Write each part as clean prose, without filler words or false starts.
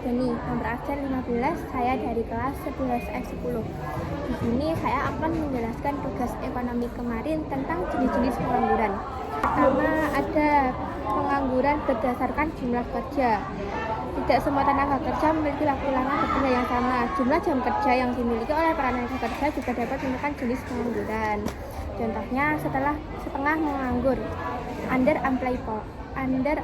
Ardani, nomor absen 15, saya dari kelas 11F10. Di sini saya akan menjelaskan tugas ekonomi kemarin tentang jenis-jenis pengangguran. Pertama, ada pengangguran berdasarkan jumlah kerja. Tidak semua tenaga kerja memiliki waktu lama bekerja yang sama. Jumlah jam kerja yang dimiliki oleh para tenaga kerja juga dapat merupakan jenis pengangguran. Contohnya, setengah menganggur, under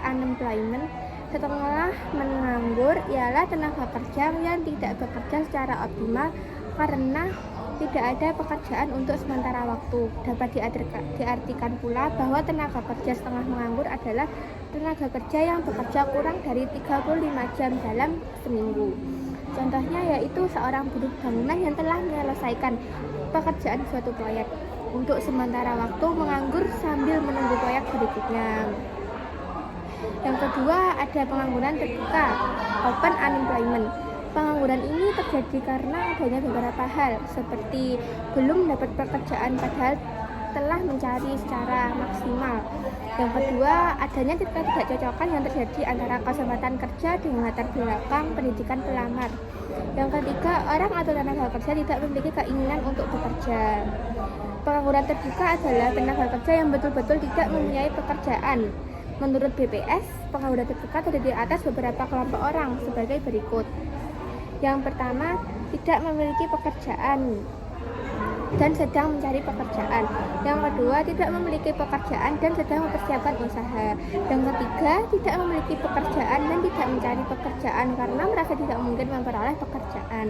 unemployment. Setengah menganggur ialah tenaga kerja yang tidak bekerja secara optimal karena tidak ada pekerjaan untuk sementara waktu. Dapat diartikan pula bahwa tenaga kerja setengah menganggur adalah tenaga kerja yang bekerja kurang dari 35 jam dalam seminggu. Contohnya yaitu seorang buruh bangunan yang telah menyelesaikan pekerjaan suatu proyek untuk sementara waktu menganggur sambil menunggu proyek berikutnya. Yang kedua, ada pengangguran terbuka, open unemployment. Pengangguran ini terjadi karena adanya beberapa hal, seperti belum dapat pekerjaan padahal telah mencari secara maksimal. Yang kedua, adanya ketidakcocokan yang terjadi antara kesempatan kerja dengan latar belakang pendidikan pelamar. Yang ketiga, orang atau tenaga kerja tidak memiliki keinginan untuk bekerja. Pengangguran terbuka adalah tenaga kerja yang betul-betul tidak mempunyai pekerjaan. Menurut BPS, pengangguran terbuka terdiri atas beberapa kelompok orang sebagai berikut. Yang pertama, tidak memiliki pekerjaan dan sedang mencari pekerjaan. Yang kedua, tidak memiliki pekerjaan dan sedang mempersiapkan usaha. Yang ketiga, tidak memiliki pekerjaan dan tidak mencari pekerjaan karena merasa tidak mungkin memperoleh pekerjaan.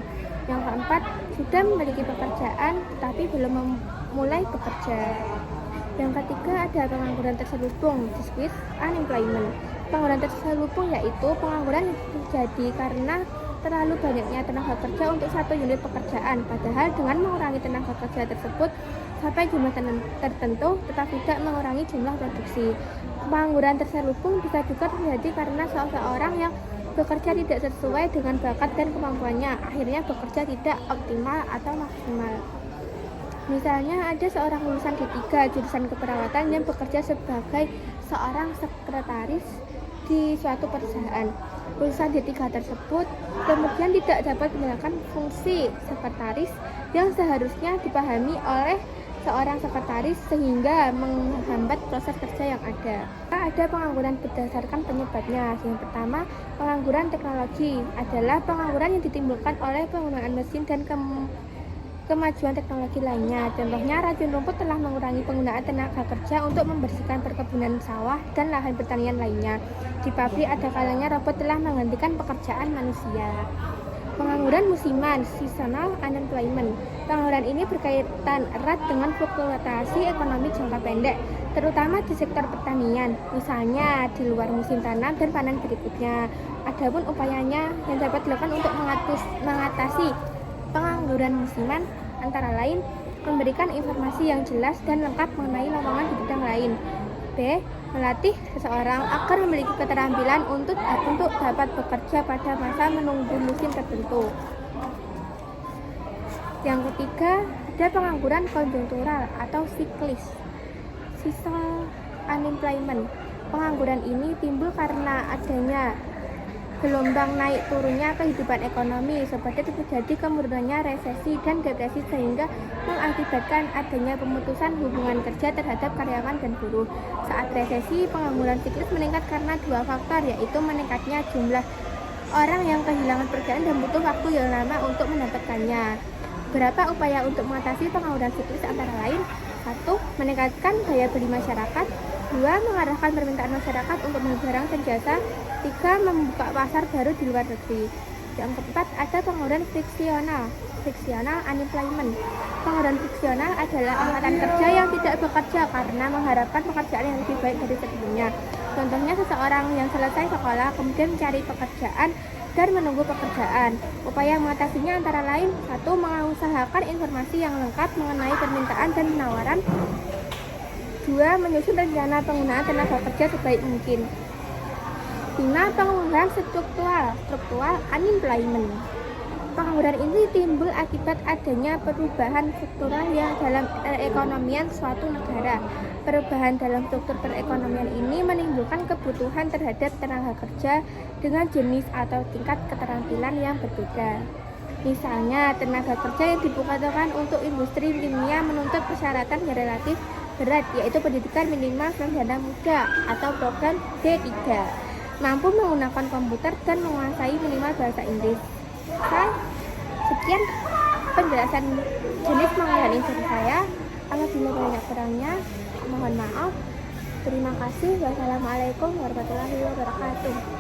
Yang keempat, sudah memiliki pekerjaan tetapi belum memulai bekerja. Yang ketiga, ada pengangguran terselubung, disguised unemployment. Pengangguran terselubung yaitu pengangguran yang terjadi karena terlalu banyaknya tenaga kerja untuk satu unit pekerjaan, padahal dengan mengurangi tenaga kerja tersebut sampai jumlah tertentu tetap tidak mengurangi jumlah produksi. Pengangguran terselubung bisa juga terjadi karena seseorang yang bekerja tidak sesuai dengan bakat dan kemampuannya, akhirnya bekerja tidak optimal atau maksimal. Misalnya ada seorang lulusan D3 jurusan keperawatan yang bekerja sebagai seorang sekretaris di suatu perusahaan. Lulusan D3 tersebut kemudian tidak dapat menjalankan fungsi sekretaris yang seharusnya dipahami oleh seorang sekretaris sehingga menghambat proses kerja yang ada. Ada pengangguran berdasarkan penyebabnya. Yang pertama, pengangguran teknologi adalah pengangguran yang ditimbulkan oleh penggunaan mesin dan kemajuan teknologi lainnya. Contohnya, rajin rumput telah mengurangi penggunaan tenaga kerja untuk membersihkan perkebunan sawah dan lahan pertanian lainnya. Di pabrik ada kalanya robot telah menggantikan pekerjaan manusia. Pengangguran musiman, seasonal unemployment. Pengangguran ini berkaitan erat dengan fluktuasi ekonomi jangka pendek, terutama di sektor pertanian, misalnya di luar musim tanam dan panen berikutnya. Adapun upayanya yang dapat dilakukan untuk mengatasi pengangguran musiman antara lain memberikan informasi yang jelas dan lengkap mengenai lowongan di bidang lain. B. Melatih seseorang agar memiliki keterampilan untuk dapat bekerja pada masa menunggu musim tertentu. Yang ketiga, ada pengangguran konjunktural atau siklis, seasonal unemployment. Pengangguran ini timbul karena adanya gelombang naik turunnya kehidupan ekonomi seperti terjadi kemundurannya resesi dan depresi sehingga mengakibatkan adanya pemutusan hubungan kerja terhadap karyawan dan buruh. Saat resesi, pengangguran siklis meningkat karena dua faktor, yaitu meningkatnya jumlah orang yang kehilangan pekerjaan dan butuh waktu yang lama untuk mendapatkannya. Beberapa upaya untuk mengatasi pengangguran siklis antara lain: 1. Meningkatkan daya beli masyarakat. 2. Mengarahkan permintaan masyarakat untuk membeli barang dan jasa. 3. Membuka pasar baru di luar negeri. Yang keempat, ada pengangguran frictional unemployment. Pengangguran frictional adalah angkatan kerja yang tidak bekerja karena mengharapkan pekerjaan yang lebih baik dari sebelumnya. Contohnya, seseorang yang selesai sekolah kemudian mencari pekerjaan dan menunggu pekerjaan. Upaya mengatasinya antara lain: 1. Mengusahakan informasi yang lengkap mengenai permintaan dan penawaran. 2. Menyusun rencana penggunaan tenaga kerja sebaik mungkin. 5. Pengangguran struktural unemployment. Pengangguran ini timbul akibat adanya perubahan struktural yang dalam perekonomian suatu negara. Perubahan dalam struktur perekonomian ini menimbulkan kebutuhan terhadap tenaga kerja dengan jenis atau tingkat keterampilan yang berbeda. Misalnya, tenaga kerja yang dibutuhkan untuk industri kimia menuntut persyaratan yang relatif berat, yaitu pendidikan minimal sarjana muda atau program D3, mampu menggunakan komputer dan menguasai minimal bahasa Inggris. Sekian penjelasan jenis pengangguran dari saya. Apabila banyak kurangnya, mohon maaf. Terima kasih. Wassalamualaikum warahmatullahi wabarakatuh.